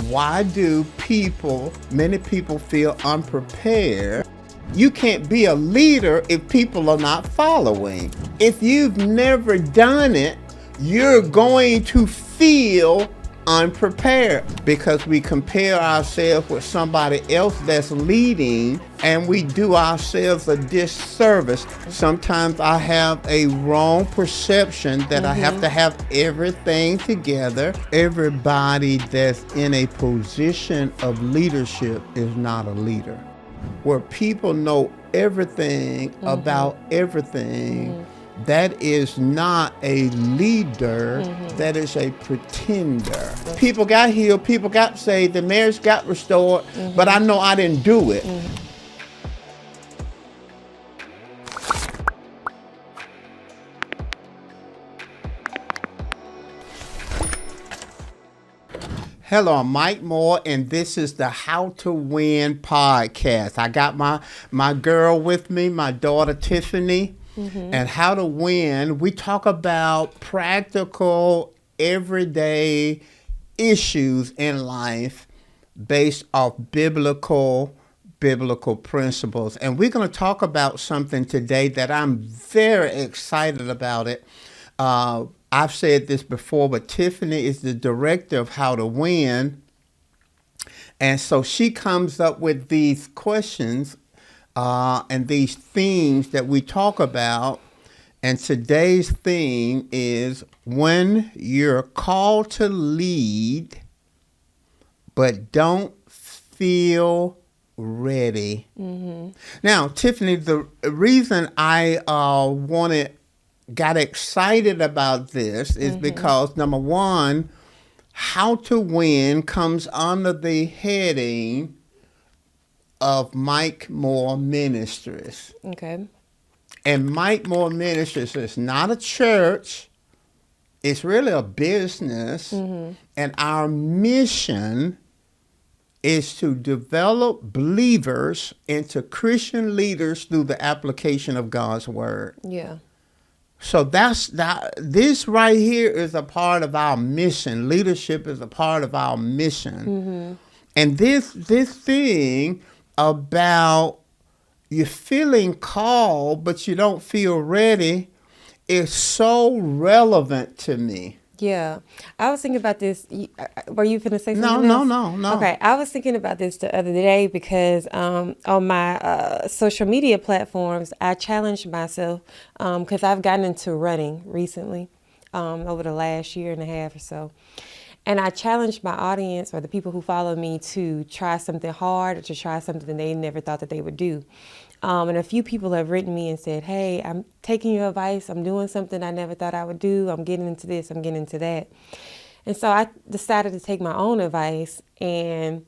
Why do many people feel unprepared? You can't be a leader if people are not following. If you've never done it, you're going to feel unprepared because we compare ourselves with somebody else that's leading, and we do ourselves a disservice. Sometimes I have a wrong perception that I have to have everything together. Everybody that's in a position of leadership is not a leader. Where people know everything about everything, that is not a leader, that is a pretender. People got healed, people got saved, the marriage got restored, but I know I didn't do it. Hello, I'm Mike Moore, and this is the How to Win podcast. I got my girl with me, my daughter Tiffany. And How to Win, we talk about practical, everyday issues in life based off biblical principles. And we're going to talk about something today that I'm very excited about it. I've said this before, but Tiffany is the director of How to Win. And so she comes up with these questions and these themes that we talk about. And today's theme is when you're called to lead, but don't feel ready. Now, Tiffany, the reason I got excited about this is because, number one, How to Win comes under the heading of Mike Moore Ministries. Okay. And Mike Moore Ministries is not a church. It's really a business. And our mission is to develop believers into Christian leaders through the application of God's word. Yeah. So this right here is a part of our mission. Leadership is a part of our mission. And this thing about you feeling called but you don't feel ready is so relevant to me. Yeah. I was thinking about this. Were you finna say something else? No. Okay. I was thinking about this the other day because on my social media platforms, I challenged myself because I've gotten into running recently over the last year and a half or so. And I challenged my audience or the people who follow me to try something hard or to try something they never thought that they would do. And a few people have written me and said, hey, I'm taking your advice. I'm doing something I never thought I would do. I'm getting into this. I'm getting into that. And so I decided to take my own advice. And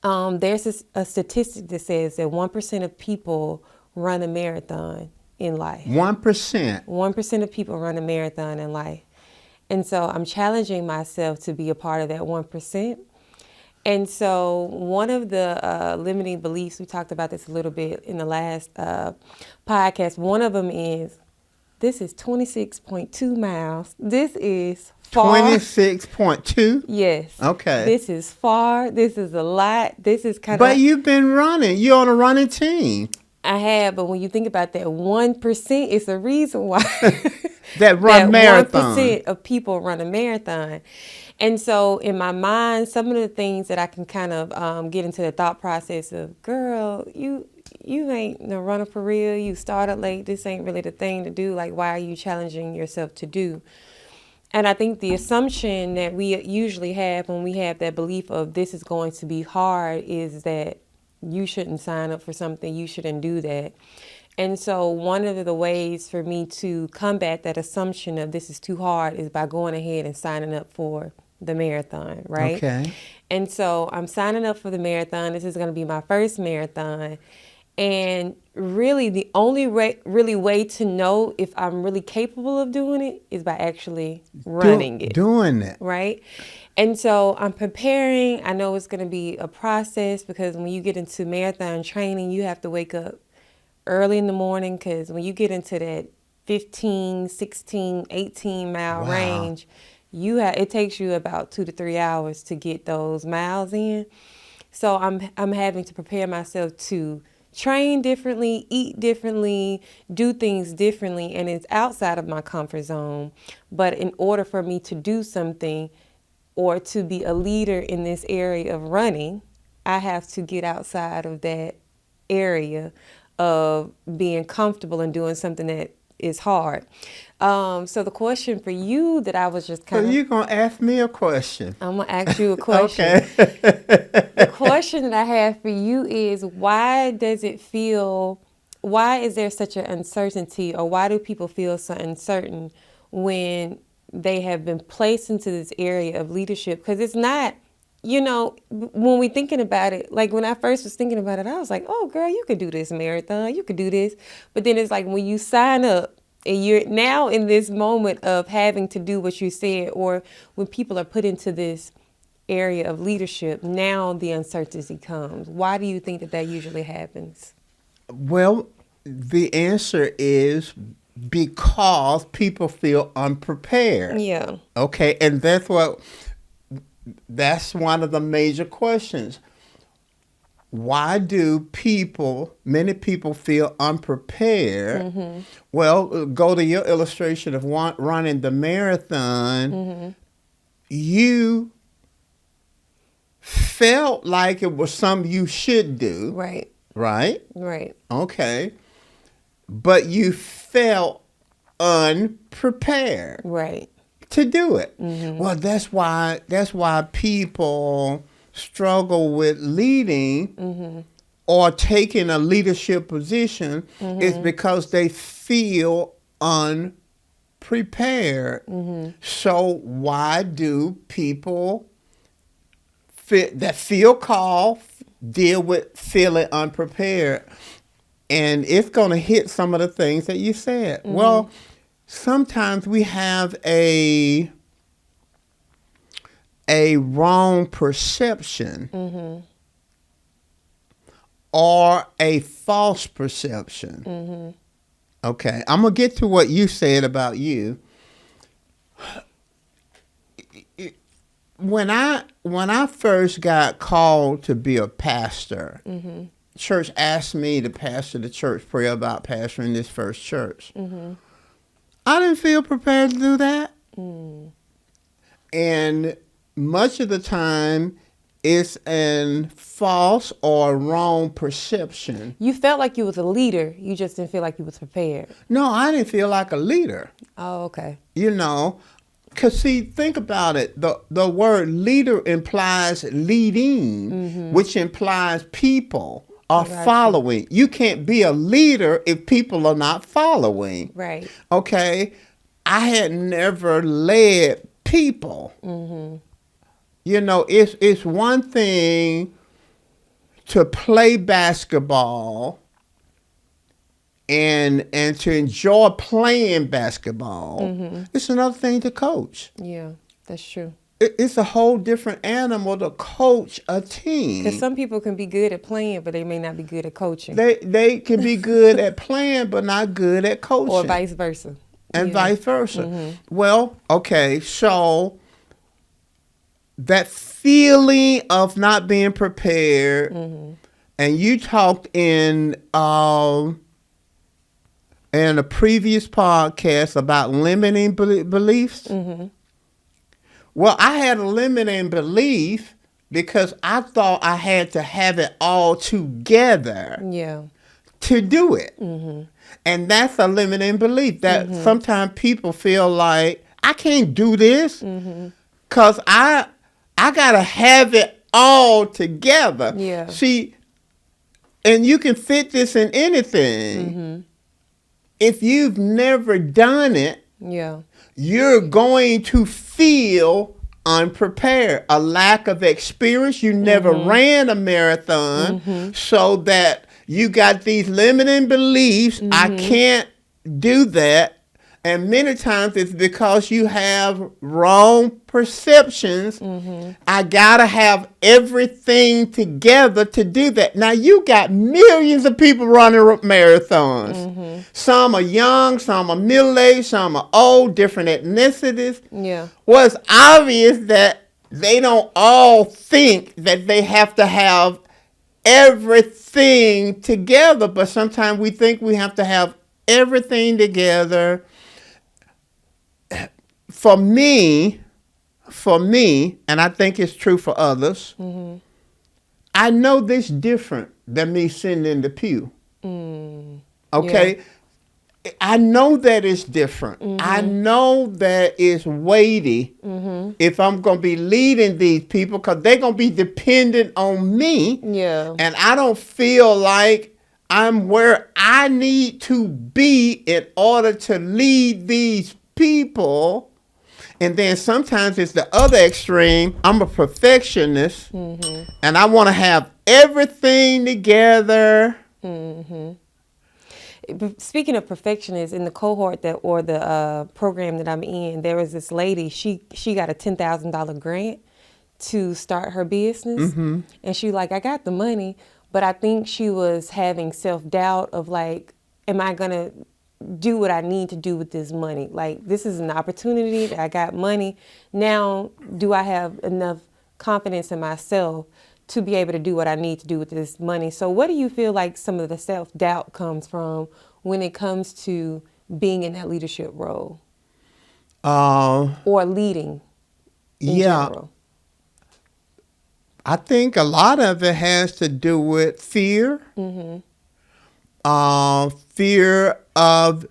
there's a statistic that says that 1% of people run a marathon in life. 1%. 1% of people run a marathon in life. And so I'm challenging myself to be a part of that 1%. And so one of the limiting beliefs, we talked about this a little bit in the last podcast. One of them is, this is 26.2 miles. This is far. 26.2? Yes. Okay. This is far. This is a lot. This is kind of. But you've been running. You're on a running team. I have, but when you think about that 1%, it's a reason why. that run marathon. 1% of people run a marathon. And so in my mind, some of the things that I can kind of get into the thought process of, girl, you ain't no runner for real. You started late. This ain't really the thing to do. Like, why are you challenging yourself to do? And I think the assumption that we usually have when we have that belief of this is going to be hard is that you shouldn't sign up for something. You shouldn't do that. And so one of the ways for me to combat that assumption of this is too hard is by going ahead and signing up for the marathon, right? Okay. And so I'm signing up for the marathon. This is going to be my first marathon. And really the only way to know if I'm really capable of doing it is by actually running it. Doing it. Right? And so I'm preparing. I know it's going to be a process because when you get into marathon training, you have to wake up early in the morning because when you get into that 15, 16, 18 mile range, it takes you about 2 to 3 hours to get those miles in. So I'm having to prepare myself to train differently, eat differently, do things differently, and it's outside of my comfort zone. But in order for me to do something or to be a leader in this area of running, I have to get outside of that area of being comfortable and doing something that is hard. So the question for you that I was just So kind of... you're going to ask me a question. I'm going to ask you a question. Okay. The question that I have for you is, why is there such an uncertainty, or why do people feel so uncertain when they have been placed into this area of leadership? Because it's not, when we thinking about it, like when I first was thinking about it, I was like, oh girl, you could do this marathon, you could do this. But then it's like when you sign up and you're now in this moment of having to do what you said, or when people are put into this area of leadership, now the uncertainty comes. Why do you think that usually happens? Well, the answer is because people feel unprepared. Yeah. Okay, and that's one of the major questions. Why do many people feel unprepared? Mm-hmm. Well, go to your illustration of running the marathon. Mm-hmm. You felt like it was something you should do. Right. Right? Right. Okay. But you felt unprepared. Right. To do it. Mm-hmm. Well, that's why people struggle with leading mm-hmm. or taking a leadership position mm-hmm. is because they feel unprepared. Mm-hmm. So why do people that feel called deal with feeling unprepared? And it's going to hit some of the things that you said. Mm-hmm. Well, sometimes we have a wrong perception mm-hmm. or a false perception. Mm-hmm. Okay, I'm going to get to what you said about you. When I first got called to be a pastor, mm-hmm. church asked me to pastor the church, pray about pastoring this first church. Mm-hmm. I didn't feel prepared to do that. Mm. And much of the time, it's a false or wrong perception. You felt like you was a leader. You just didn't feel like you was prepared. No, I didn't feel like a leader. Oh, okay. Because see, think about it. The word leader implies leading, mm-hmm. which implies people are following. You can't be a leader if people are not following. Right. Okay. I had never led people. Mm-hmm. It's one thing to play basketball and to enjoy playing basketball. Mm-hmm. It's another thing to coach. Yeah, that's true. It's a whole different animal to coach a team. Because some people can be good at playing, but they may not be good at coaching. They can be good at playing, but not good at coaching. Or vice versa. And vice versa. Mm-hmm. Well, okay, so that feeling of not being prepared, mm-hmm. and you talked in a previous podcast about limiting beliefs. Mm-hmm. Well, I had a limiting belief because I thought I had to have it all together to do it. Mm-hmm. And that's a limiting belief that mm-hmm. sometimes people feel like, I can't do this because I got to have it all together. Yeah. See, and you can fit this in anything. Mm-hmm. If you've never done it, you're going to feel unprepared, a lack of experience. You never mm-hmm. ran a marathon, mm-hmm. so that you got these limiting beliefs. Mm-hmm. I can't do that. And many times it's because you have wrong perceptions. I gotta have everything together to do that. Now you got millions of people running marathons. Some are young, some are middle-aged, some are old, different ethnicities. Yeah. Well, it's obvious that they don't all think that they have to have everything together, but sometimes we think we have to have everything together. For me, and I think it's true for others, I know this different than me sitting in the pew. Okay? Yeah. I know that it's different. I know that it's weighty if I'm going to be leading these people, because they're going to be dependent on me. Yeah. And I don't feel like I'm where I need to be in order to lead these people. And then sometimes it's the other extreme. I'm a perfectionist, and I want to have everything together. Speaking of perfectionists, in the cohort or the program that I'm in, there was this lady. She got a $10,000 grant to start her business, and she like, I got the money, but I think she was having self-doubt of like, am I gonna do what I need to do with this money? Like, this is an opportunity. I got money. Now, do I have enough confidence in myself to be able to do what I need to do with this money? So what do you feel like some of the self-doubt comes from when it comes to being in that leadership role? Or leading in general? I think a lot of it has to do with fear. Fear of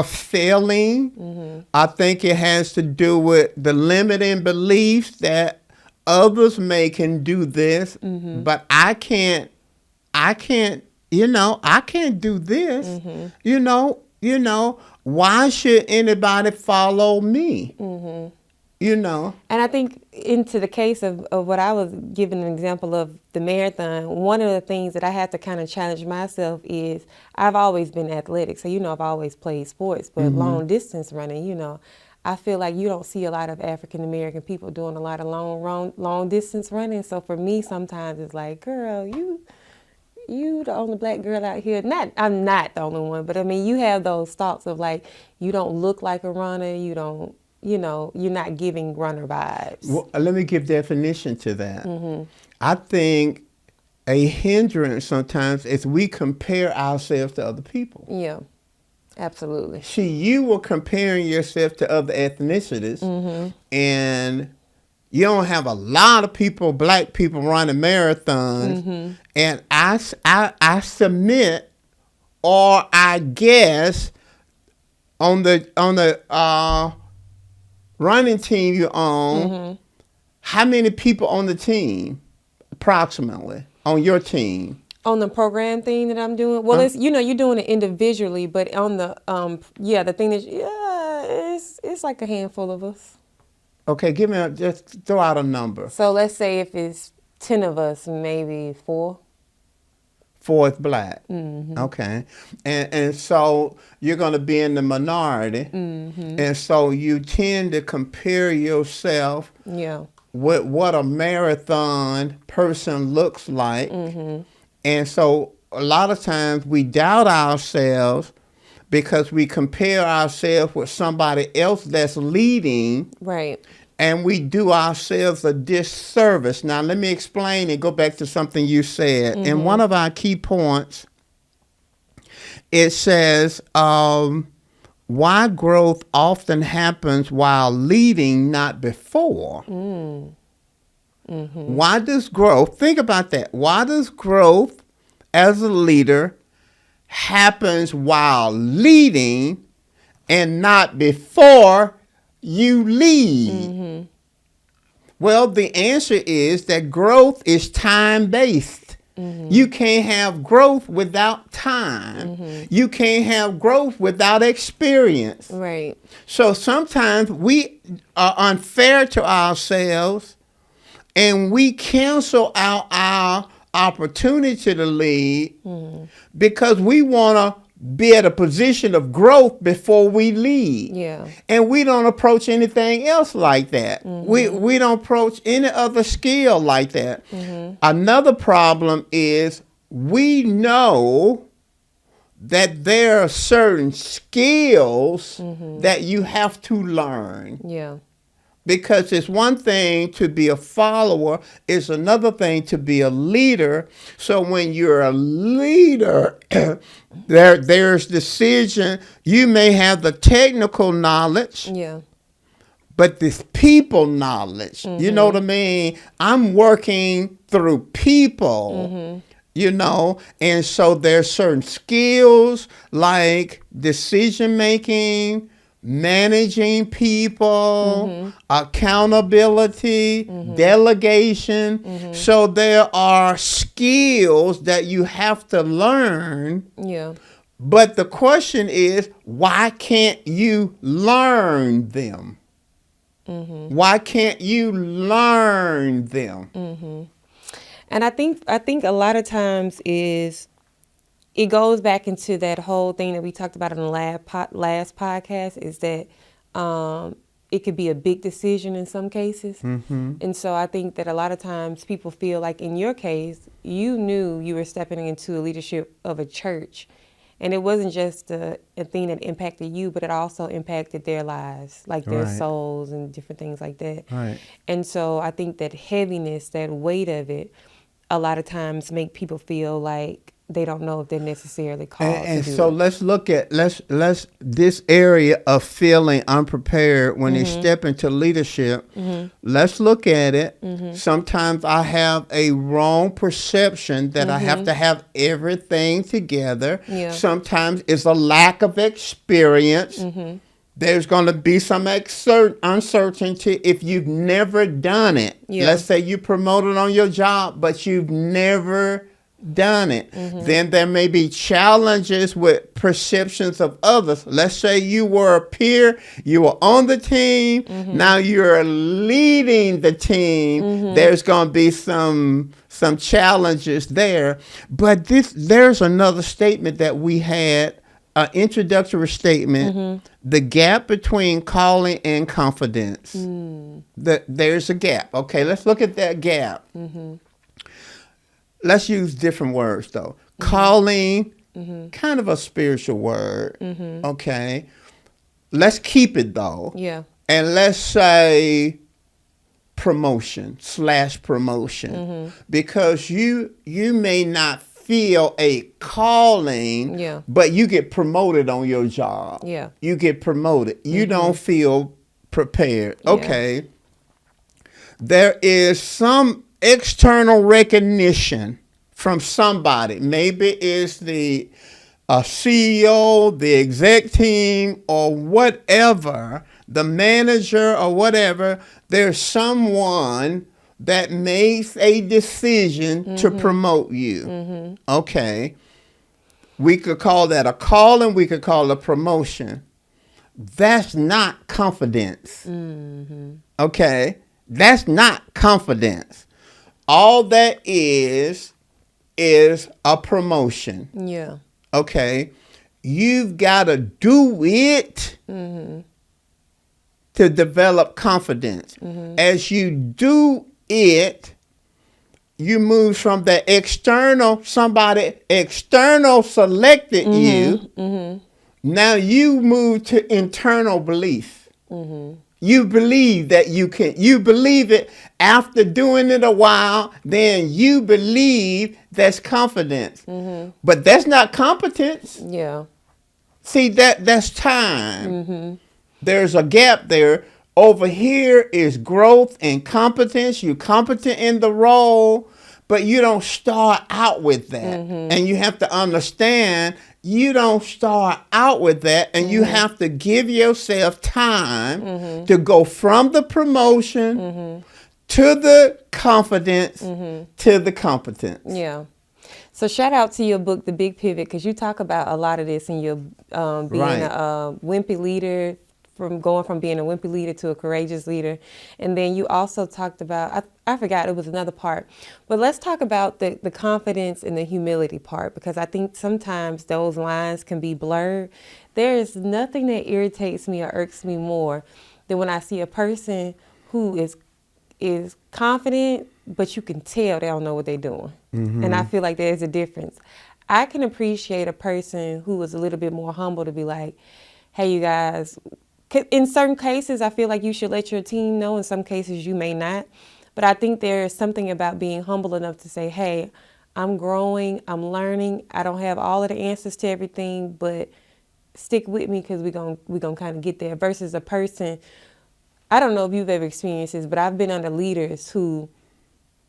failing. I think it has to do with the limiting beliefs that others can do this, but I can't, I can't do this. Why should anybody follow me? And I think into the case of what I was giving an example of the marathon, one of the things that I had to kind of challenge myself is I've always been athletic. So, I've always played sports, but long distance running, I feel like you don't see a lot of African American people doing a lot of long distance running. So for me, sometimes it's like, girl, you the only black girl out here. I'm not the only one, but I mean, you have those thoughts of like, you don't look like a runner. You don't. You're not giving runner vibes. Well, let me give definition to that. I think a hindrance sometimes is we compare ourselves to other people. Yeah, absolutely. See, you were comparing yourself to other ethnicities, and you don't have a lot of black people running marathons, and I submit, or I guess, on the running team you're on, how many people on the team, approximately, on your team? On the program thing that I'm doing? Well, it's, you're doing it individually, but on the, the thing that, it's like a handful of us. Okay, just throw out a number. So let's say if it's 10 of us, maybe 4. 4 is black. Okay. And so you're going to be in the minority. And so you tend to compare yourself with what a marathon person looks like. And so a lot of times we doubt ourselves because we compare ourselves with somebody else that's leading. Right. And we do ourselves a disservice. Now, let me explain and go back to something you said. In one of our key points, it says, why growth often happens while leading, not before. Why does growth, think about that. Why does growth as a leader happens while leading and not before you lead? Well, the answer is that growth is time-based. You can't have growth without time. You can't have growth without experience. Right. So sometimes we are unfair to ourselves, and we cancel out our opportunity to lead because we want to be at a position of growth before we lead. Yeah. And we don't approach anything else like that. We don't approach any other skill like that. Another problem is we know that there are certain skills that you have to learn. Yeah. Because it's one thing to be a follower, it's another thing to be a leader. So when you're a leader, there's decision. You may have the technical knowledge, Yeah. but this people knowledge, you know what I mean? I'm working through people. You know, and so there's certain skills like decision making, managing people, accountability, delegation. So there are skills that you have to learn. Yeah. But the question is, why can't you learn them? Why can't you learn them? And I think a lot of times is it goes back into that whole thing that we talked about in the last podcast, is that it could be a big decision in some cases. And so I think that a lot of times people feel like, in your case, you knew you were stepping into a leadership of a church. And it wasn't just a thing that impacted you, but it also impacted their lives, like their souls and different things like that. Right. And so I think that heaviness, that weight of it, a lot of times make people feel like they don't know if they're necessarily called And to do so it. let's look at let's this area of feeling unprepared when they step into leadership. Let's look at it. Sometimes I have a wrong perception that I have to have everything together. Yeah. Sometimes it's a lack of experience. There's going to be some uncertainty if you've never done it. Yeah. Let's say you promoted on your job, but you've never done it. Then there may be challenges with perceptions of others. Let's say you were a peer, you were on the team, now you're leading the team. There's going to be some challenges there. But there's another statement that we had, an introductory statement, the gap between calling and confidence. There's a gap. Okay, let's look at that gap. Let's use different words, though. Calling, kind of a spiritual word. Okay. Let's keep it, though. Yeah. And let's say promotion. Because you may not feel a calling, Yeah. but you get promoted on your job. Yeah. You get promoted. You don't feel prepared. Yeah. Okay. There is some external recognition from somebody. Maybe it's the CEO, the exec team, or whatever, the manager or whatever. There's someone that makes a decision to promote you. Okay. We could call that a calling. We could call it a promotion. That's not confidence. Okay. That's not confidence. All that is a promotion. Yeah. Okay. You've got to do it to develop confidence. As you do it, you move from the external, somebody external selected you. Now you move to internal belief. You believe that you can. You believe it after doing it a while. Then you believe that's confidence. But that's not competence. Yeah. See, that's time. There's a gap there. Over here is growth and competence. You're competent in the role, but you don't start out with that. And you have to understand you don't start out with that, and you have to give yourself time to go from the promotion to the confidence to the competence. Yeah. So shout out to your book, The Big Pivot, because you talk about a lot of this in your being Right. a wimpy leader, from going from being a wimpy leader to a courageous leader. And then you also talked about, I forgot, it was another part. But let's talk about the confidence and the humility part, because I think sometimes those lines can be blurred. There is nothing that irritates me or irks me more than when I see a person who is confident, but you can tell they don't know what they're doing. And I feel like there's a difference. I can appreciate a person who is a little bit more humble to be like, hey, you guys, in certain cases, I feel like you should let your team know. In some cases, you may not. But I think there is something about being humble enough to say, hey, I'm growing, I'm learning. I don't have all of the answers to everything, but stick with me because we're gonna kind of get there. Versus a person, I don't know if you've ever experienced this, but I've been under leaders who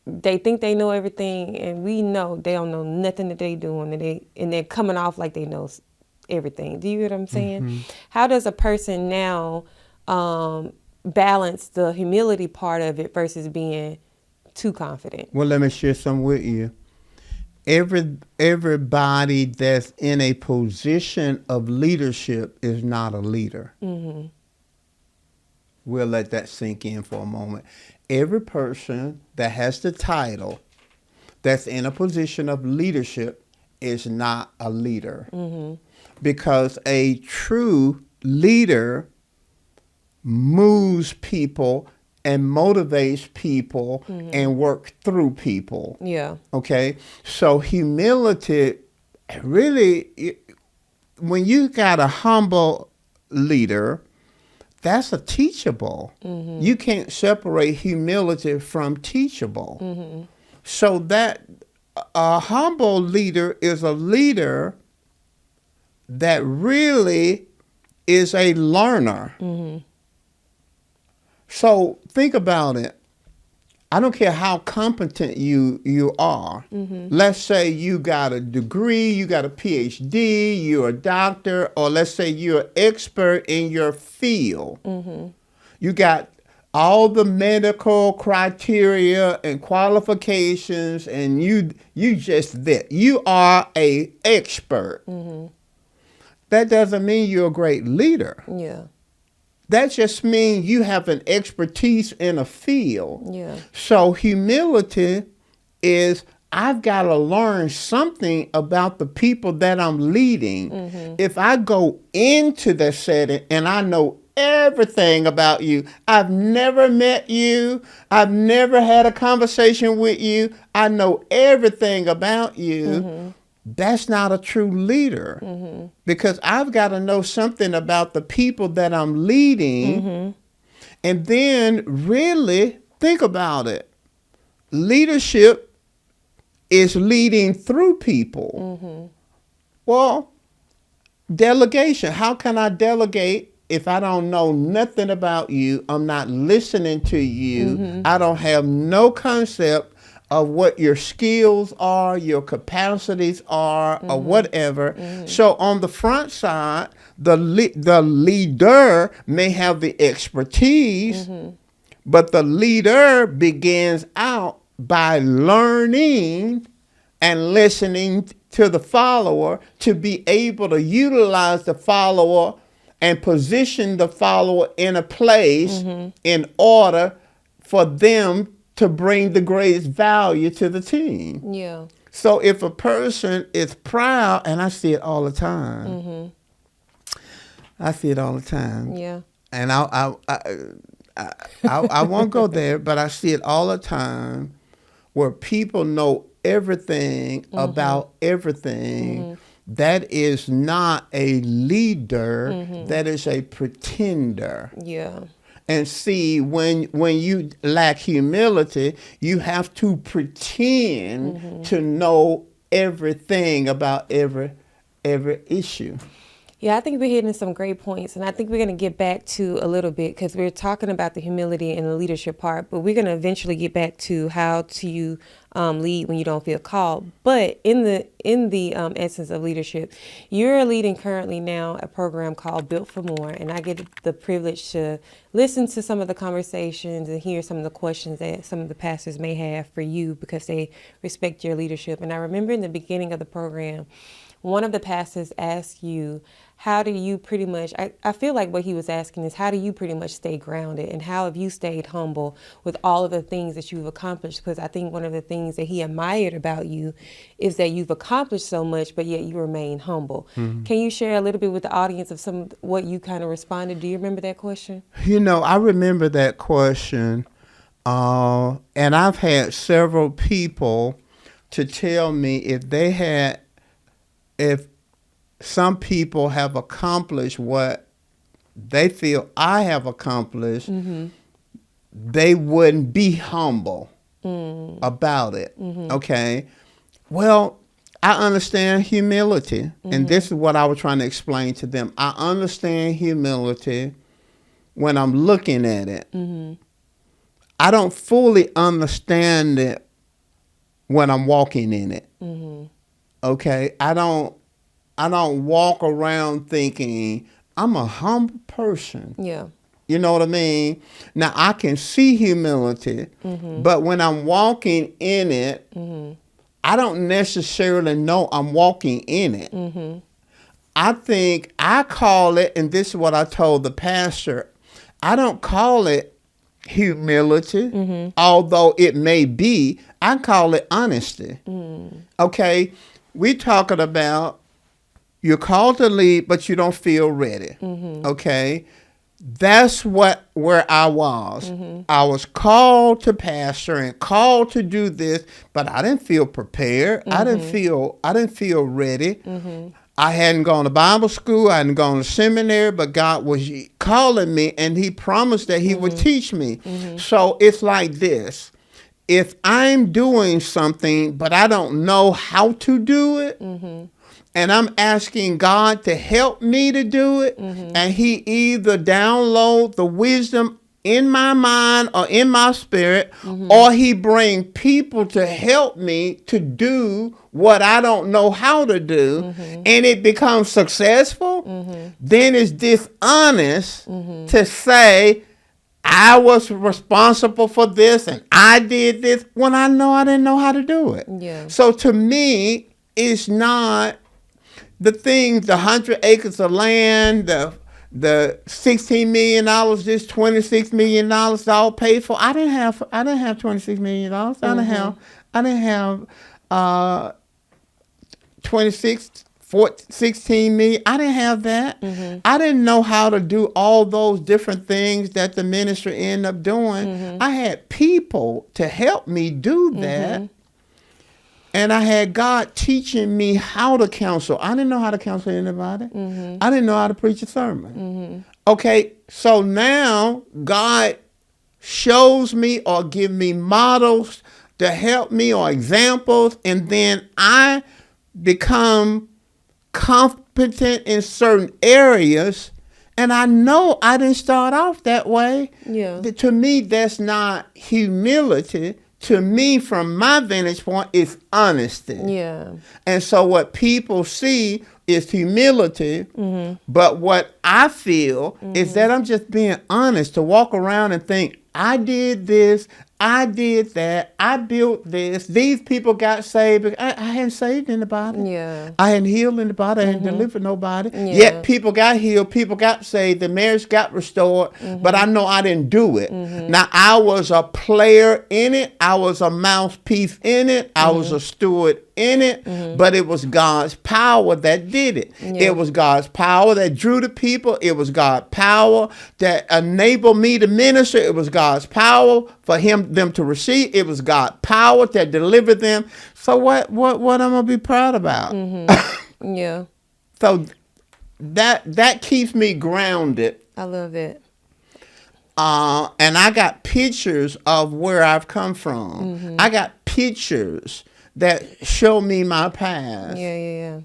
they think they know everything, and we know they don't know nothing that they doing, and they're coming off like they know everything. Do you get what I'm saying? How does a person now balance the humility part of it versus being too confident? Well, let me share some with you. Everybody that's in a position of leadership is not a leader. We'll let that sink in for a moment. Every person that has the title that's in a position of leadership is not a leader. Because a true leader moves people and motivates people and work through people. Yeah. Okay? So humility, really, when you got a humble leader, that's a teachable. You can't separate humility from teachable. So that a humble leader is a leader that really is a learner. So think about it. I don't care how competent you are. Let's say you got a degree, you got a PhD, you're a doctor, or let's say you're an expert in your field. You got all the medical criteria and qualifications, and you just that. You are a expert. That doesn't mean you're a great leader. Yeah. That just means you have an expertise in a field. Yeah. So humility is I've got to learn something about the people that I'm leading. If I go into the setting and I know everything about you, I've never met you, I've never had a conversation with you, I know everything about you, that's not a true leader. Because I've got to know something about the people that I'm leading. And then really think about it. Leadership is leading through people. Well, delegation. How can I delegate if I don't know nothing about you? I'm not listening to you. I don't have no concept of what your skills are, your capacities are, or whatever. So on the front side, the leader may have the expertise, but the leader begins out by learning and listening to the follower to be able to utilize the follower and position the follower in a place in order for them to bring the greatest value to the team. Yeah. So if a person is proud, and I see it all the time. I see it all the time. Yeah. And I won't go there, but I see it all the time where people know everything about everything. That is not a leader. That is a pretender. Yeah. And see, when you lack humility, you have to pretend to know everything about every issue. Yeah, I think we're hitting some great points, and I think we're going to get back to a little bit because we're talking about the humility and the leadership part, but we're going to eventually get back to how to lead when you don't feel called. But in the essence of leadership, you're leading currently now a program called Built for More, and I get the privilege to listen to some of the conversations and hear some of the questions that some of the pastors may have for you because they respect your leadership. And I remember in the beginning of the program, one of the pastors asked you, how do you pretty much, I feel like what he was asking is, how do you pretty much stay grounded, and how have you stayed humble with all of the things that you've accomplished? Because I think one of the things that he admired about you is that you've accomplished so much, but yet you remain humble. Can you share a little bit with the audience of some what you kind of responded? Do you remember that question? I remember that question, and I've had several people to tell me if some people have accomplished what they feel I have accomplished, they wouldn't be humble about it. Okay. Well, I understand humility. And this is what I was trying to explain to them. I understand humility when I'm looking at it. I don't fully understand it when I'm walking in it. Okay. I don't walk around thinking I'm a humble person. Yeah. You know what I mean? Now, I can see humility, but when I'm walking in it, I don't necessarily know I'm walking in it. I think I call it, and this is what I told the pastor, I don't call it humility, although it may be. I call it honesty. Okay? We're talking about you're called to lead, but you don't feel ready. Okay? That's where I was. I was called to pastor and called to do this, but I didn't feel prepared. I didn't feel ready. I hadn't gone to Bible school. I hadn't gone to seminary, but God was calling me, and he promised that he would teach me. So it's like this. If I'm doing something, but I don't know how to do it, and I'm asking God to help me to do it, and he either download the wisdom in my mind or in my spirit, or he bring people to help me to do what I don't know how to do, and it becomes successful, then it's dishonest to say, I was responsible for this and I did this when I know I didn't know how to do it. Yeah. So to me, it's not the things, the 100 acres of land, the $16 million, this $26 million all paid for. I didn't have $26 million. I didn't have 16 million. I didn't have that. I didn't know how to do all those different things that the ministry ended up doing. I had people to help me do that. And I had God teaching me how to counsel. I didn't know how to counsel anybody. I didn't know how to preach a sermon. Okay, so now God shows me or give me models to help me or examples, and then I become competent in certain areas, and I know I didn't start off that way. Yeah. To me, that's not humility. To me, from my vantage point, it's honesty. Yeah. And so what people see is humility, but what I feel is that I'm just being honest, to walk around and think, I did this, I did that, I built this, these people got saved. I hadn't saved anybody. Yeah. I hadn't healed anybody. I hadn't delivered nobody. Yeah. Yet people got healed, people got saved, the marriage got restored, but I know I didn't do it. Now, I was a player in it. I was a mouthpiece in it. I was a steward in it, but it was God's power that did it. Yeah. It was God's power that drew the people. It was God's power that enabled me to minister. It was God's power for them to receive. It was God's power that delivered them. So what am I gonna be proud about? Yeah. So that keeps me grounded. I love it. And I got pictures of where I've come from. I got pictures that show me my past. Yeah.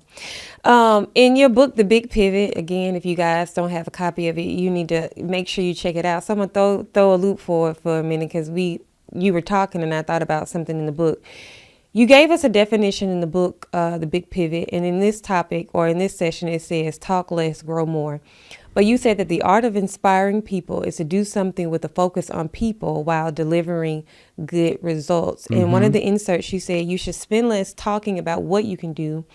In your book, The Big Pivot, again, if you guys don't have a copy of it, you need to make sure you check it out. So I'm gonna throw a loop for a minute, because you were talking and I thought about something in the book. You gave us a definition in the book, The Big Pivot, and in this topic, or in this session, it says talk less, grow more. But you said that the art of inspiring people is to do something with a focus on people while delivering good results. And one of the inserts, you said you should spend less talking about what you can do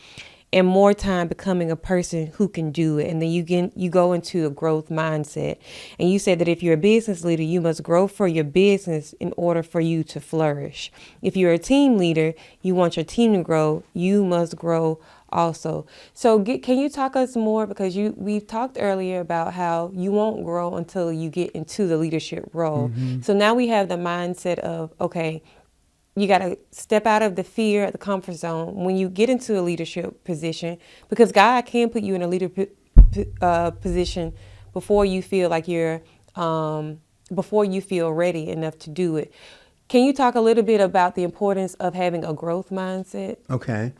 and more time becoming a person who can do it. And then you go into a growth mindset. And you said that if you're a business leader, you must grow for your business in order for you to flourish. If you're a team leader, you want your team to grow, you must grow also. So can you talk us more, because we've talked earlier about how you won't grow until you get into the leadership role. So now we have the mindset of, okay, you got to step out of the fear, the comfort zone when you get into a leadership position, because God can put you in a position before you feel like before you feel ready enough to do it. Can you talk a little bit about the importance of having a growth mindset? Okay.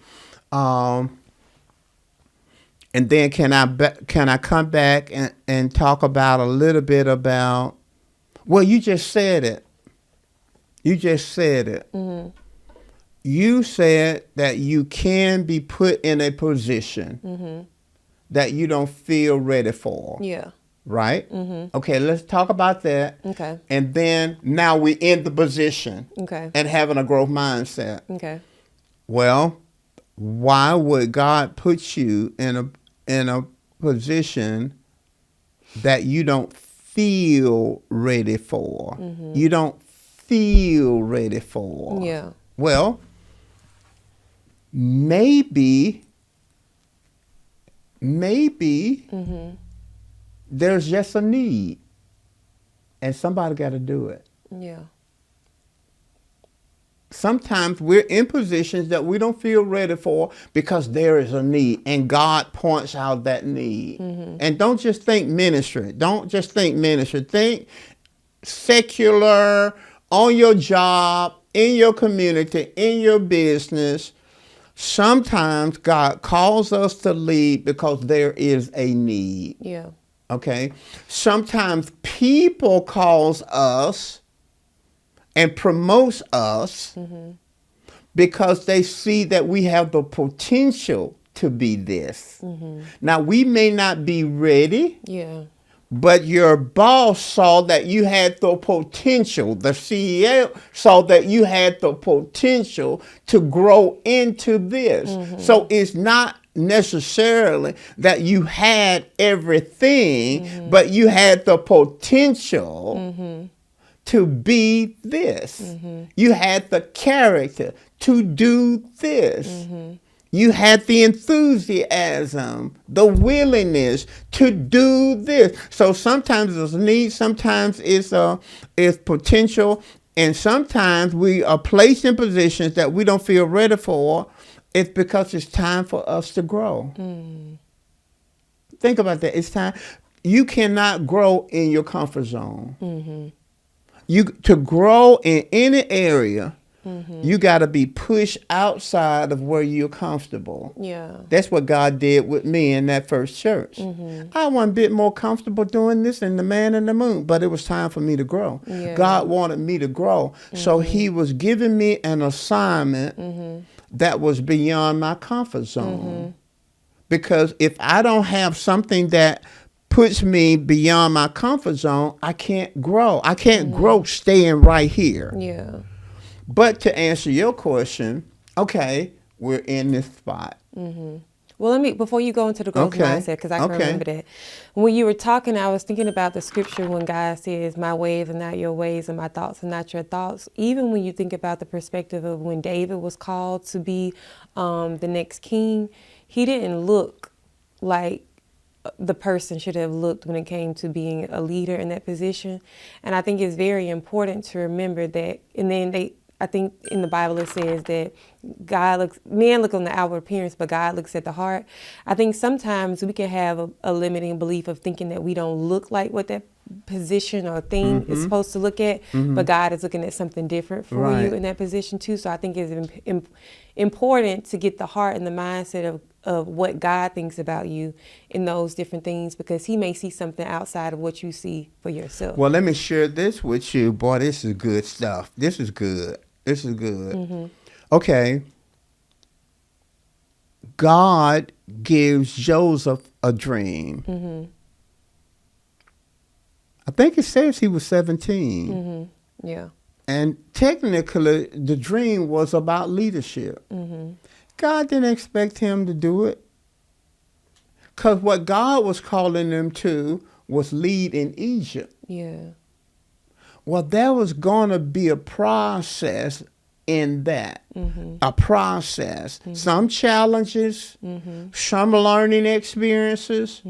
And then can I come back and talk about a little bit about, well, you just said it. Mm-hmm. You said that you can be put in a position that you don't feel ready for. Yeah. Right? Mm-hmm. Okay, let's talk about that. Okay. And then now we're in the position. Okay. And having a growth mindset. Okay. Well, why would God put you in a position that you don't feel ready for? Mm-hmm. You don't feel ready for. Yeah. Well, maybe there's just a need, and somebody got to do it. Yeah. Sometimes we're in positions that we don't feel ready for because there is a need, and God points out that need. Mm-hmm. And don't just think ministry. Think secular, on your job, in your community, in your business. Sometimes God calls us to lead because there is a need. Yeah. Okay. Sometimes people calls us and promotes us because they see that we have the potential to be this. Mm-hmm. Now, we may not be ready. Yeah. But your boss saw that you had the potential. The CEO saw that you had the potential to grow into this. Mm-hmm. So it's not necessarily that you had everything, but you had the potential to be this. Mm-hmm. You had the character to do this. Mm-hmm. You had the enthusiasm, the willingness to do this. So sometimes it's a need, sometimes it's potential, and sometimes we are placed in positions that we don't feel ready for. It's because it's time for us to grow. Mm. Think about that. It's time. You cannot grow in your comfort zone. Mm-hmm. To grow in any area, you got to be pushed outside of where you're comfortable. Yeah. That's what God did with me in that first church. I was a bit more comfortable doing this than the man in the moon, but it was time for me to grow. Yeah. God wanted me to grow. So he was giving me an assignment that was beyond my comfort zone. Because if I don't have something that puts me beyond my comfort zone, I can't grow. I can't grow staying right here. Yeah. But to answer your question, okay, we're in this spot. Mm-hmm. Well, before you go into the growth mindset, because I can remember that. When you were talking, I was thinking about the scripture when God says, my ways are not your ways and my thoughts are not your thoughts. Even when you think about the perspective of when David was called to be the next king, he didn't look like the person should have looked when it came to being a leader in that position. And I think it's very important to remember that. And then I think in the Bible it says that men look on the outward appearance, but God looks at the heart. I think sometimes we can have a limiting belief of thinking that we don't look like what that position or thing is supposed to look at, but God is looking at something different for you in that position too. So I think it's important to get the heart and the mindset of what God thinks about you in those different things, because he may see something outside of what you see for yourself. Well, let me share this with you. Boy, this is good stuff. This is good. Okay. God gives Joseph a dream. I think it says he was 17. Yeah. And technically, the dream was about leadership. God didn't expect him to do it. Because what God was calling him to was lead in Egypt. Yeah. Well, there was going to be a process in that. A process. Some challenges, some learning experiences.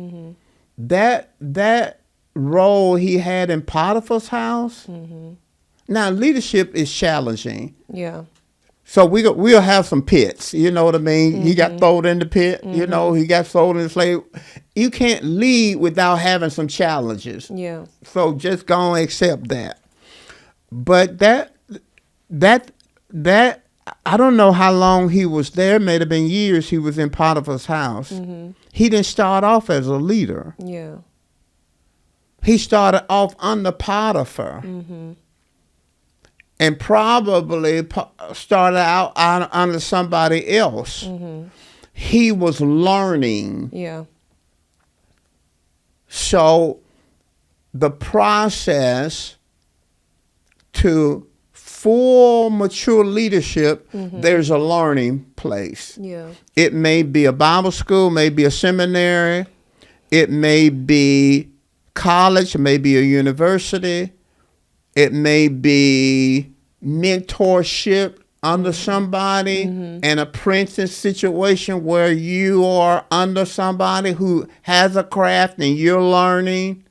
That role he had in Potiphar's house. Now, leadership is challenging. Yeah. So we'll have some pits, you know what I mean? He got thrown in the pit, you know, he got sold into slavery. You can't lead without having some challenges. Yeah. So just go and accept that. But that I don't know how long he was there. May have been years he was in Potiphar's house. He didn't start off as a leader. Yeah. He started off under Potiphar. And probably started out under somebody else. He was learning. Yeah. So the process to full mature leadership, there's a learning place. Yeah. It may be a Bible school, maybe a seminary, it may be college, it may be a university. It may be mentorship under somebody, an apprentice situation where you are under somebody who has a craft and you're learning.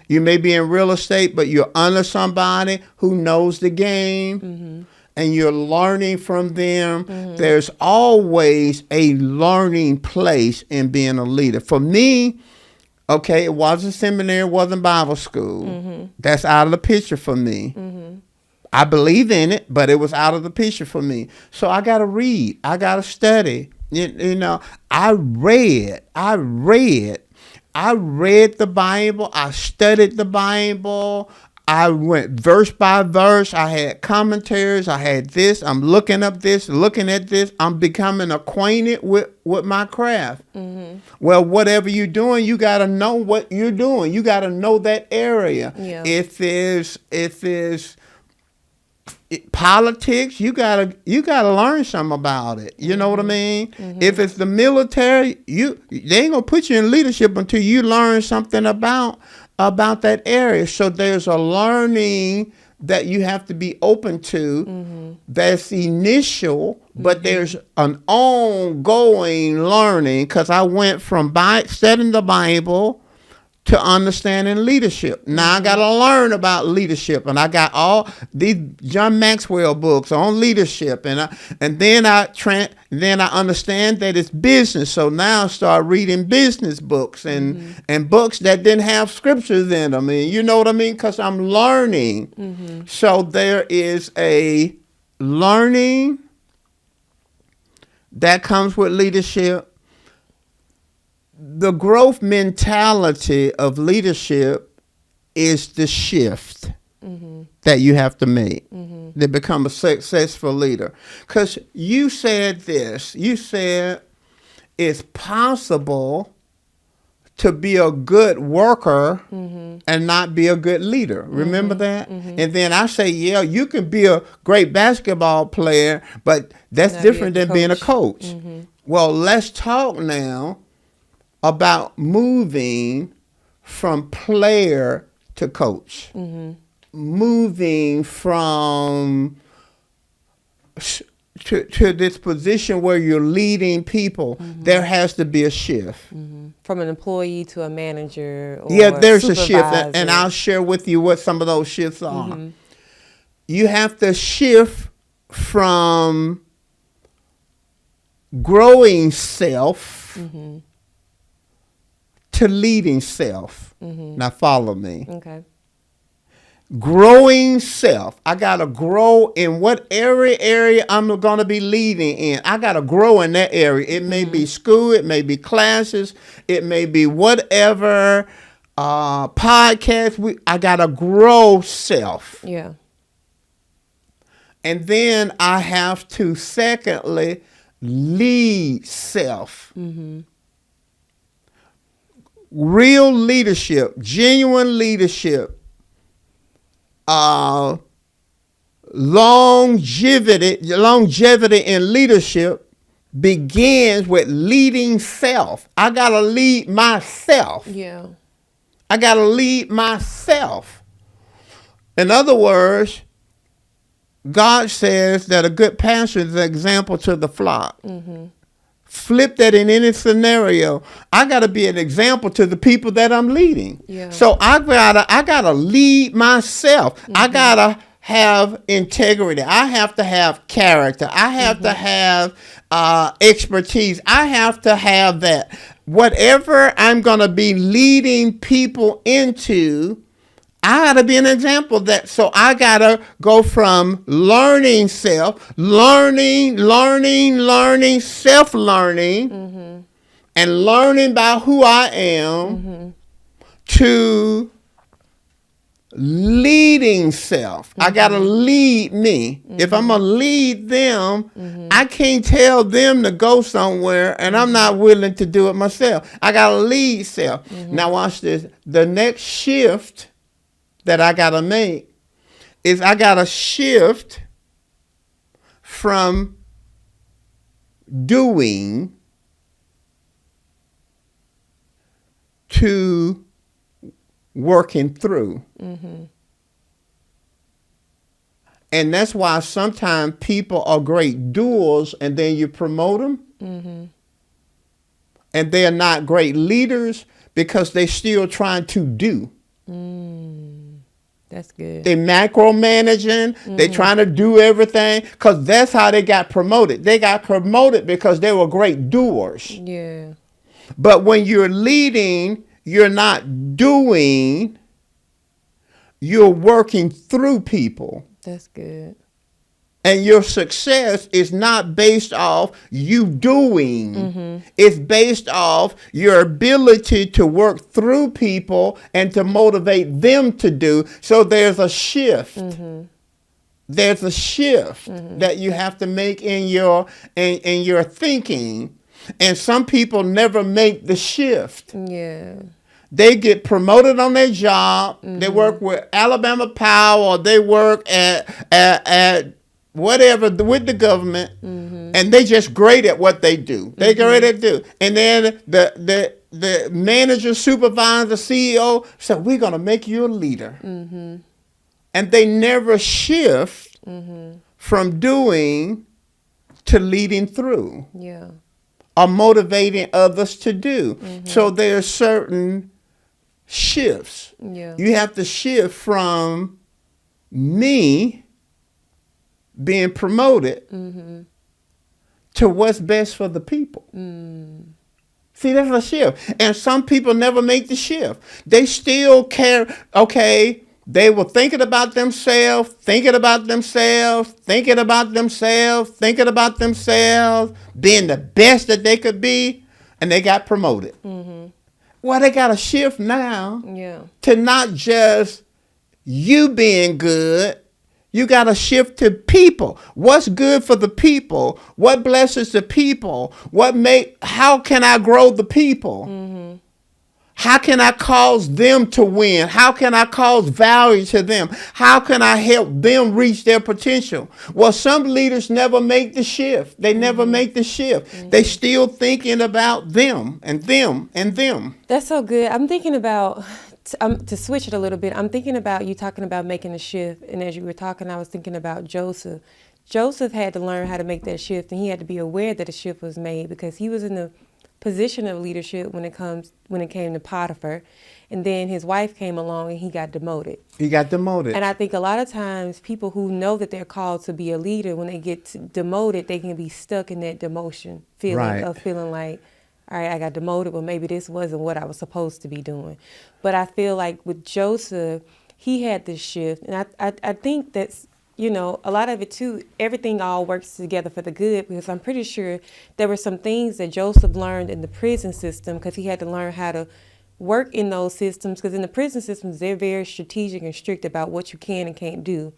You may be in real estate, but you're under somebody who knows the game and you're learning from them. There's always a learning place in being a leader. For me, okay, it wasn't seminary, it wasn't Bible school. That's out of the picture for me. I believe in it, but it was out of the picture for me. So I got to read. I got to study. You know, I read the Bible. I studied the Bible. I went verse by verse. I had commentaries. I had this. I'm looking up this, looking at this. I'm becoming acquainted with my craft. Well, whatever you're doing, you got to know what you're doing. You got to know that area. Yeah. If there's politics, you gotta learn something about it. You know what I mean? If it's the military, they ain't gonna put you in leadership until you learn something about that area. So there's a learning that you have to be open to. That's initial, but there's an ongoing learning, because I went from studying the Bible to understanding leadership. Now I got to learn about leadership, and I got all these John Maxwell books on leadership, and then I understand that it's business. So now I start reading business books and books that didn't have scriptures in them. And you know what I mean? Because I'm learning. So there is a learning that comes with leadership. The growth mentality of leadership is the shift that you have to make to become a successful leader. Because you said this, you said it's possible to be a good worker and not be a good leader. Remember that? And then I say, yeah, you can be a great basketball player, but that's Not different be a than being a coach. Well, let's talk now about moving from player to coach. Moving from to this position where you're leading people, there has to be a shift. From an employee to a manager or there's a supervisor. shift, and I'll share with you what some of those shifts are. You have to shift from growing self to leading self. Now follow me. Okay. Growing self. I got to grow in what area I'm going to be leading in. I got to grow in that area. It may be school, it may be classes, it may be whatever, podcast. I got to grow self. Yeah. And then I have to, secondly, lead self. Real leadership, genuine leadership, longevity in leadership begins with leading self. I got to lead myself. Yeah. I got to lead myself. In other words, God says that a good pastor is an example to the flock. Mm-hmm. Flip that in any scenario. I got to be an example to the people that I'm leading. Yeah. So I gotta lead myself. Mm-hmm. I gotta have integrity. I have to have character. I have to have expertise. I have to have that. Whatever I'm gonna be leading people into, I gotta be an example of that. So I gotta go from learning self, learning, self-learning, and learning about who I am, to leading self. I gotta lead me. If I'm gonna lead them, I can't tell them to go somewhere and I'm not willing to do it myself. I gotta lead self. Now watch this. The next shift that I gotta make is I gotta shift from doing to working through. And that's why sometimes people are great doers and then you promote them. And they're not great leaders because they're still trying to do. That's good. They macromanaging. They trying to do everything because that's how they got promoted. They got promoted because they were great doers. Yeah. But when you're leading, you're not doing. You're working through people. That's good. And your success is not based off you doing. It's based off your ability to work through people and to motivate them to do. So there's a shift. There's a shift that you have to make in your thinking. And some people never make the shift. Yeah. They get promoted on their job. They work with Alabama Power, or they work at whatever with the government, and they just great at what they do. They great at do. And then the manager, supervisor, CEO said, "We're gonna make you a leader," and they never shift from doing to leading through. Yeah. Or motivating others to do. So there are certain shifts. Yeah. You have to shift from me being promoted to what's best for the people. See, that's a shift. And some people never make the shift. They still care, okay, they were thinking about themselves, being the best that they could be, and they got promoted. Well, they got to shift now to not just you being good. You got to shift to people. What's good for the people? What blesses the people? How can I grow the people? How can I cause them to win? How can I cause value to them? How can I help them reach their potential? Well, some leaders never make the shift. They never make the shift. They still thinking about them and them and them. That's so good. I'm thinking about, to switch it a little bit, I'm thinking about you talking about making a shift. And as you were talking, I was thinking about Joseph. Joseph had to learn how to make that shift, and he had to be aware that a shift was made because he was in the position of leadership when it came to Potiphar, and then his wife came along and he got demoted. And I think a lot of times people who know that they're called to be a leader, when they get demoted, they can be stuck in that demotion feeling of feeling like, all right, I got demoted, but maybe this wasn't what I was supposed to be doing. But I feel like with Joseph, he had this shift, and I think that's, you know, a lot of it too, everything all works together for the good, because I'm pretty sure there were some things that Joseph learned in the prison system because he had to learn how to work in those systems, because in the prison systems, they're very strategic and strict about what you can and can't do.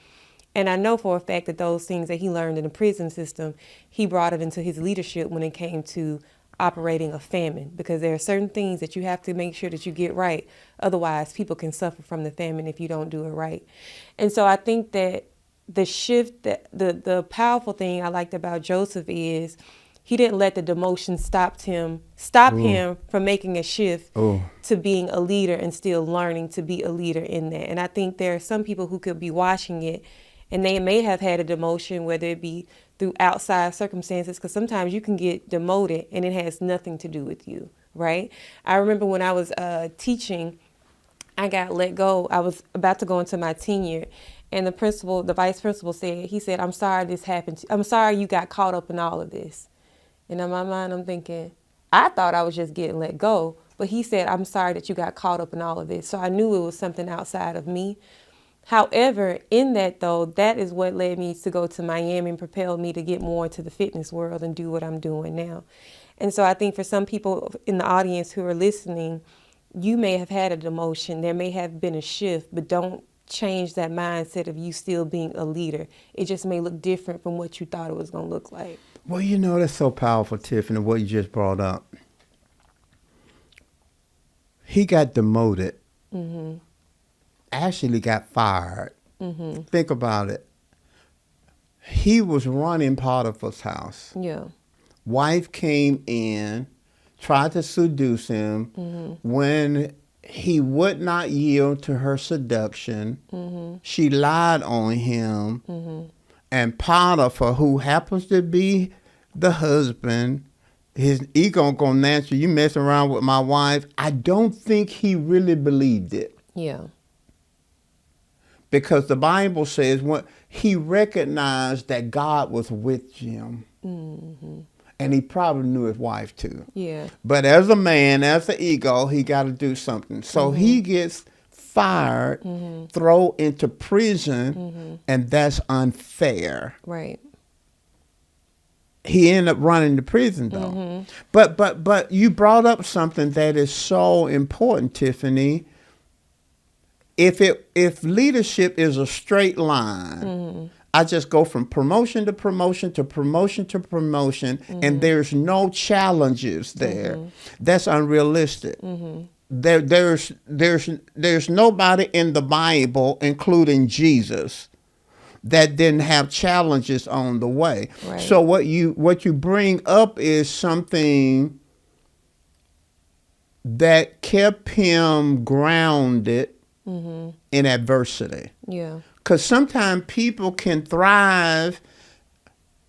And I know for a fact that those things that he learned in the prison system, he brought it into his leadership when it came to operating a famine, because there are certain things that you have to make sure that you get right. Otherwise, people can suffer from the famine if you don't do it right. And so I think that the shift, that the powerful thing I liked about Joseph is he didn't let the demotion stop him from making a shift to being a leader and still learning to be a leader in that. And I think there are some people who could be watching it and they may have had a demotion, whether it be through outside circumstances, because sometimes you can get demoted and it has nothing to do with you, right? I remember when I was teaching, I got let go. I was about to go into my tenure, and the vice principal said, "I'm sorry this happened. I'm sorry you got caught up in all of this." And in my mind, I'm thinking, I thought I was just getting let go, but he said, "I'm sorry that you got caught up in all of this." So I knew it was something outside of me. However, in that though, that is what led me to go to Miami and propelled me to get more into the fitness world and do what I'm doing now. And so I think for some people in the audience who are listening, you may have had a demotion, there may have been a shift, but don't change that mindset of you still being a leader. It just may look different from what you thought it was going to look like. Well, that's so powerful, Tiffany, what you just brought up. He got demoted. Mm-hmm. Actually got fired. Mm-hmm. Think about it. He was running Potiphar's house. Yeah. Wife came in, tried to seduce him. Mm-hmm. When he would not yield to her seduction, mm-hmm. she lied on him. Mm-hmm. And Potiphar, who happens to be the husband, his ego gonna naturally, you mess around with my wife. I don't think he really believed it. Yeah. Because the Bible says when he recognized that God was with him. Mm-hmm. And he probably knew his wife too. Yeah. But as a man, as an ego, he got to do something. So mm-hmm. he gets fired, mm-hmm. thrown into prison, mm-hmm. and that's unfair. Right. He ended up running to prison though. Mm-hmm. But you brought up something that is so important, Tiffany. If leadership is a straight line, mm-hmm. I just go from promotion to promotion to promotion to promotion, mm-hmm. and there's no challenges there. Mm-hmm. That's unrealistic. Mm-hmm. There's nobody in the Bible, including Jesus, that didn't have challenges on the way. Right. So what you bring up is something that kept him grounded. Mm-hmm. in adversity. Yeah. Because sometimes people can thrive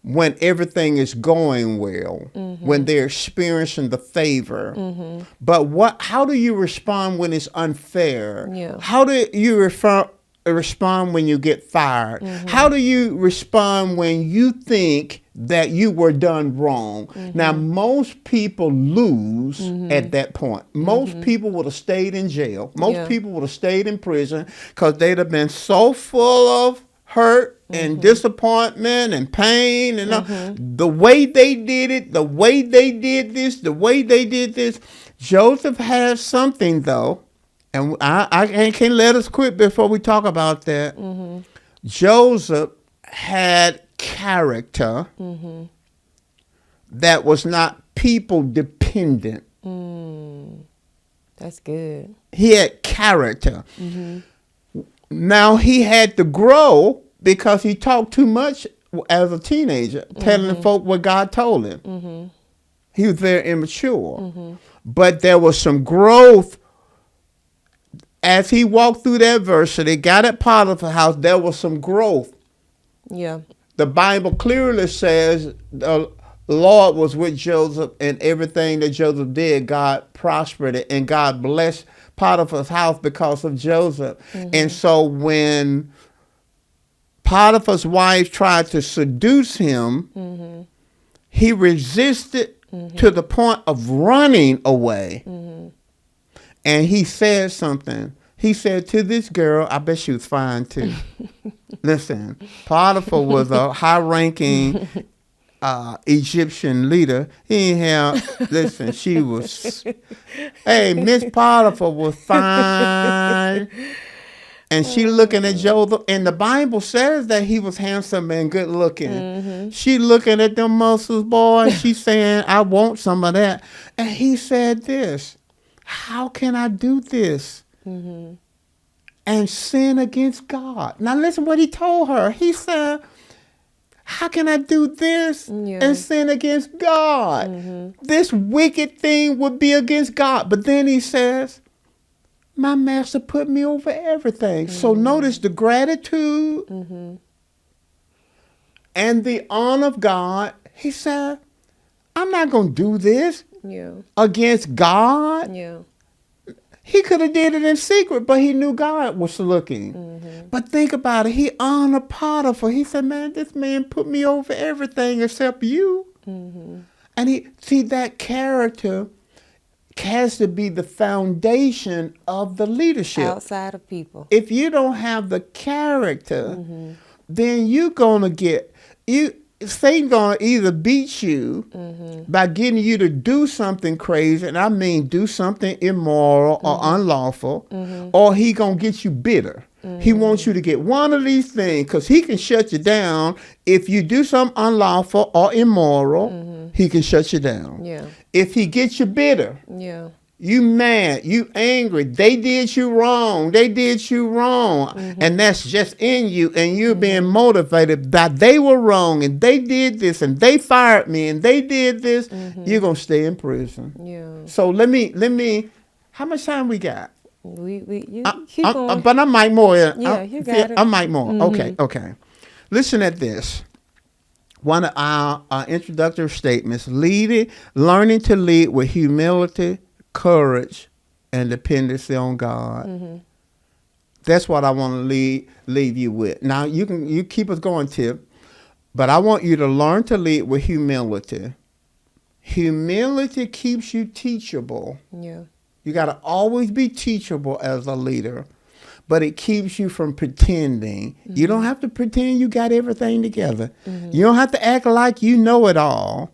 when everything is going well, mm-hmm. when they're experiencing the favor. Mm-hmm. But how do you respond when it's unfair? Yeah. How do you respond when you get fired? Mm-hmm. How do you respond when you think that you were done wrong? Mm-hmm. Now, most people lose mm-hmm. at that point. Most mm-hmm. people would have stayed in jail. Most people would have stayed in prison because they'd have been so full of hurt mm-hmm. and disappointment and pain and mm-hmm. the way they did it, the way they did this. Joseph has something, though, and I can't let us quit before we talk about that. Mm-hmm. Joseph had character mm-hmm. that was not people dependent. That's good. He had character. Mm-hmm. Now he had to grow because he talked too much as a teenager, mm-hmm. telling folk what God told him. Mm-hmm. He was very immature. Mm-hmm. But there was some growth as he walked through that adversity, got at Potiphar's house. There was some growth. Yeah. The Bible clearly says the Lord was with Joseph, and everything that Joseph did, God prospered it, and God blessed Potiphar's house because of Joseph. Mm-hmm. And so when Potiphar's wife tried to seduce him, mm-hmm. he resisted mm-hmm. to the point of running away. Mm-hmm. And he said something. He said to this girl, I bet she was fine too. Listen, Potiphar was a high-ranking Egyptian leader. He ain't have, listen, she was, hey, Miss Potiphar was fine. And she looking at Joseph, and the Bible says that he was handsome and good looking. Mm-hmm. She looking at them muscles, boy, she saying, I want some of that. And he said this, how can I do this mm-hmm. and sin against God? Now listen what he told her. He said, how can I do this and sin against God? This wicked thing would be against God. But then he says, my master put me over everything. So notice the gratitude and the honor of God. He said, I'm not going to do this against God. Yeah. He could have did it in secret, but he knew God was looking. But think about it. He honored Potiphar. He said, man, this man put me over everything except you. And that character has to be the foundation of the leadership. Outside of people. If you don't have the character, then you're going to get... Satan gonna either beat you by getting you to do something crazy, and I mean do something immoral or unlawful, or he gonna get you bitter. He wants you to get one of these things, because he can shut you down. If you do something unlawful or immoral, he can shut you down. Yeah. If he gets you bitter, you mad, you angry, they did you wrong, and that's just in you, and you're being motivated that they were wrong, and they did this, and they fired me, and they did this, you're going to stay in prison. Yeah. So let me, how much time we got? You keep going. But I might more. Yeah, you got it. I might more. Okay. Listen at this. One of our introductory statements, learning to lead with humility, courage, and dependency on God. That's what I want to leave you with. Now you keep us going, Tip, but I want you to learn to lead with humility. Humility keeps you teachable. Yeah. You got to always be teachable as a leader, but it keeps you from pretending. You don't have to pretend you got everything together. You don't have to act like you know it all.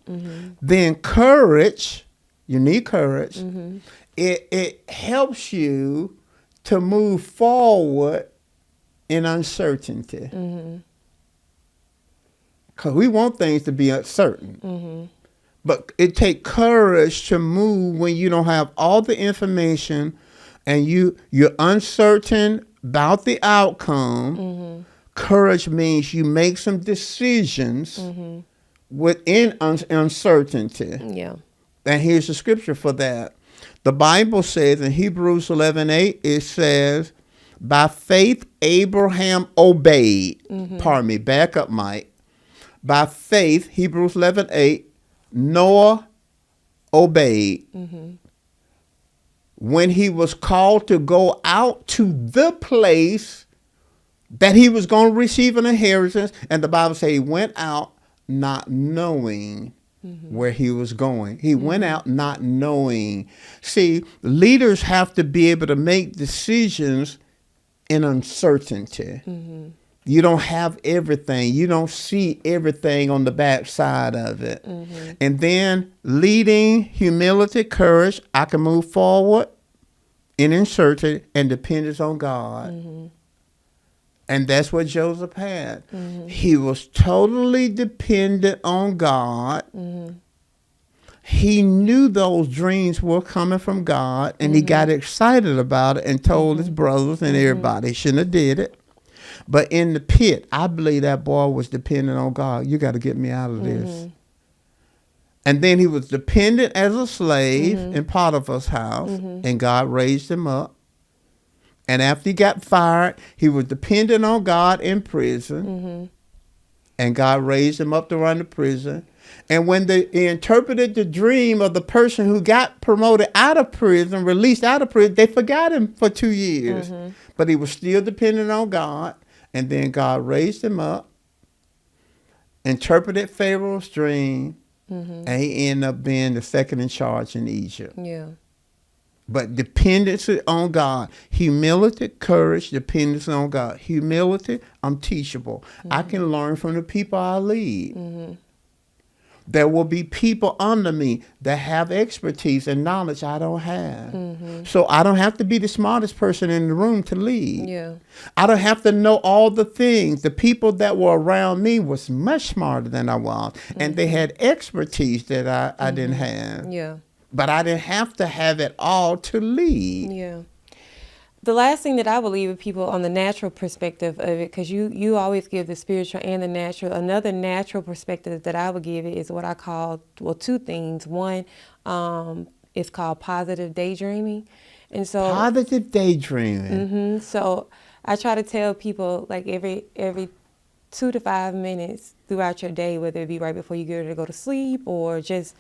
Then courage. You need courage. It helps you to move forward in uncertainty. Because we want things to be uncertain. But it takes courage to move when you don't have all the information and you're uncertain about the outcome. Courage means you make some decisions within uncertainty. Yeah. And here's the scripture for that. The Bible says in Hebrews 11:8, it says, by faith Abraham obeyed. Pardon me, back up, Mike. By faith, Hebrews 11:8, Noah obeyed. When he was called to go out to the place that he was going to receive an inheritance, and the Bible says he went out not knowing where he was going. He went out not knowing. See, leaders have to be able to make decisions in uncertainty. You don't have everything. You don't see everything on the backside of it. And then leading, humility, courage, I can move forward in uncertainty and dependence on God. And that's what Joseph had. He was totally dependent on God. He knew those dreams were coming from God, and he got excited about it and told his brothers and everybody. He shouldn't have did it. But in the pit, I believe that boy was dependent on God. You got to get me out of this. And then he was dependent as a slave in Potiphar's house, and God raised him up. And after he got fired, he was dependent on God in prison. And God raised him up to run the prison. And when they interpreted the dream of the person who got promoted out of prison, released out of prison, they forgot him for 2 years. But he was still dependent on God. And then God raised him up, interpreted Pharaoh's dream, and he ended up being the second in charge in Egypt. Yeah. But dependency on God, humility, courage, dependency on God. Humility, I'm teachable. I can learn from the people I lead. There will be people under me that have expertise and knowledge I don't have. So I don't have to be the smartest person in the room to lead. Yeah. I don't have to know all the things. The people that were around me was much smarter than I was. And they had expertise that I didn't have. Yeah. But I didn't have to have it all to lead. Yeah. The last thing that I will leave with people on the natural perspective of it, because you always give the spiritual and the natural. Another natural perspective that I would give it is what I call, well, two things. One, is called positive daydreaming. And so Positive daydreaming. so I try to tell people like every 2 to 5 minutes throughout your day, whether it be right before you get ready to go to sleep or just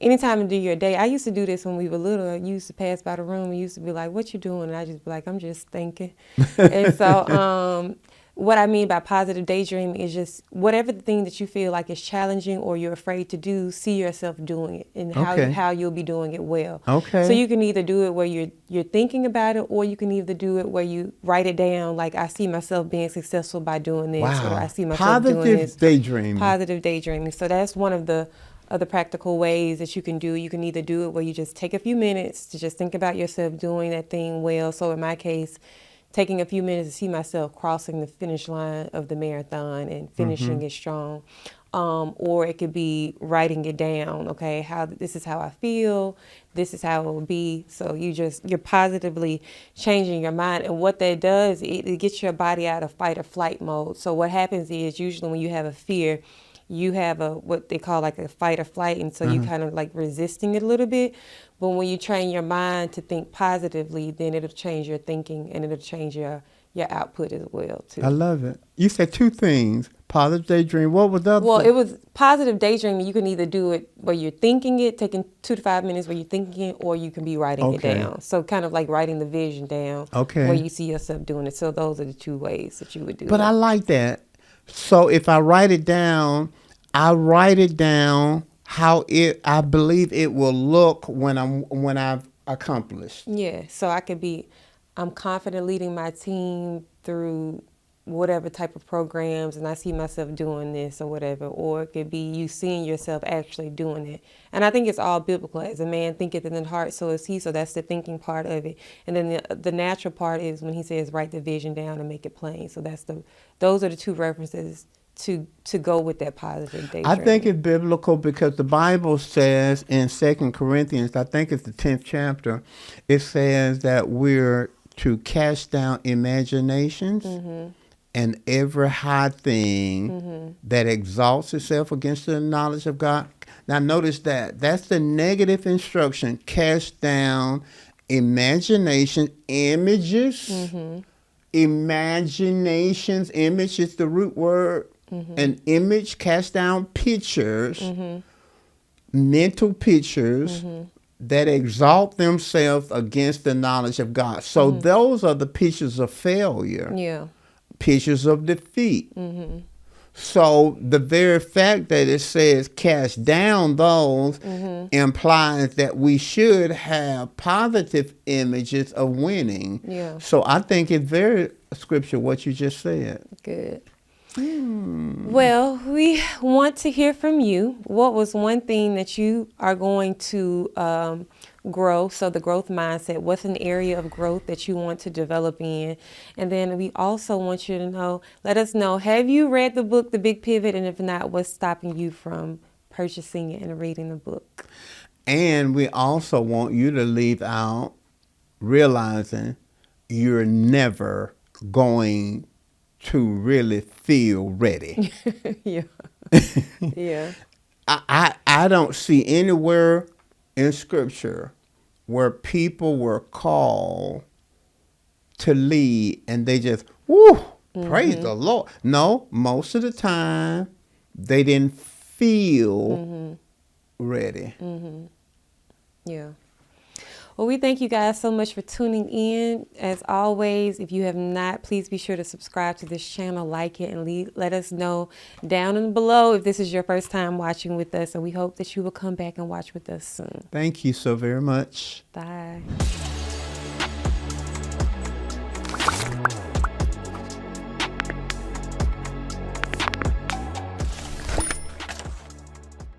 anytime into your day. I used to do this when we were little. I used to pass by the room and used to be like, "What you doing?" And I just be like, "I'm just thinking." And so what I mean by positive daydreaming is just whatever the thing that you feel like is challenging or you're afraid to do, see yourself doing it and Okay. how you'll be doing it well. Okay. So you can either do it where you're thinking about it, or you can either do it where you write it down. Like, I see myself being successful by doing this, or I Wow. see myself doing Positive this. daydreaming. Positive daydreaming. So that's one of the other practical ways that you can do. You can either do it where you just take a few minutes to just think about yourself doing that thing well. So in my case, taking a few minutes to see myself crossing the finish line of the marathon and finishing it strong. Or it could be writing it down. Okay, this is how I feel. This is how it will be. So you're positively changing your mind. And what that does, it gets your body out of fight or flight mode. So what happens is usually when you have a fear, you have what they call like a fight or flight, and so you kind of like resisting it a little bit. But when you train your mind to think positively, then it'll change your thinking and it'll change your output as well too. I love it. You said two things. Positive daydream. What was the other Well, thing? it was positive daydreaming. You can either do it where you're thinking it, taking 2 to 5 minutes where you're thinking it, or you can be writing it down. So kind of like writing the vision down where you see yourself doing it. So those are the two ways that you would do it. But I like that. So if I write it down how I believe it will look when I've accomplished. Yeah, so I'm confident leading my team through whatever type of programs, and I see myself doing this or whatever. Or it could be you seeing yourself actually doing it. And I think it's all biblical. As a man thinketh in the heart, so is he. So that's the thinking part of it. And then the natural part is when he says write the vision down and make it plain. So those are the two references to go with that positive daydream. I think it's biblical because the Bible says in 2 Corinthians, I think it's the 10th chapter, it says that we're to cast down imaginations and every high thing that exalts itself against the knowledge of God. Now notice that's the negative instruction. Cast down imagination, images. Imaginations, image is the root word. An image, cast down pictures, mental pictures that exalt themselves against the knowledge of God. So those are the pictures of failure. Yeah. Pictures of defeat. So the very fact that it says cast down those implies that we should have positive images of winning. Yeah. So I think it's very scripture what you just said. Good. Well, we want to hear from you. What was one thing that you are going to grow? So the growth mindset, what's an area of growth that you want to develop in? And then we also want you to let us know, have you read the book, The Big Pivot? And if not, what's stopping you from purchasing it and reading the book? And we also want you to leave out realizing you're never going to really feel ready. Yeah. Yeah. I don't see anywhere in scripture where people were called to lead and they just, praise the Lord. No, most of the time they didn't feel ready. Yeah. Well, we thank you guys so much for tuning in. As always, if you have not, please be sure to subscribe to this channel, like it, and let us know down and below if this is your first time watching with us. And we hope that you will come back and watch with us soon. Thank you so very much. Bye.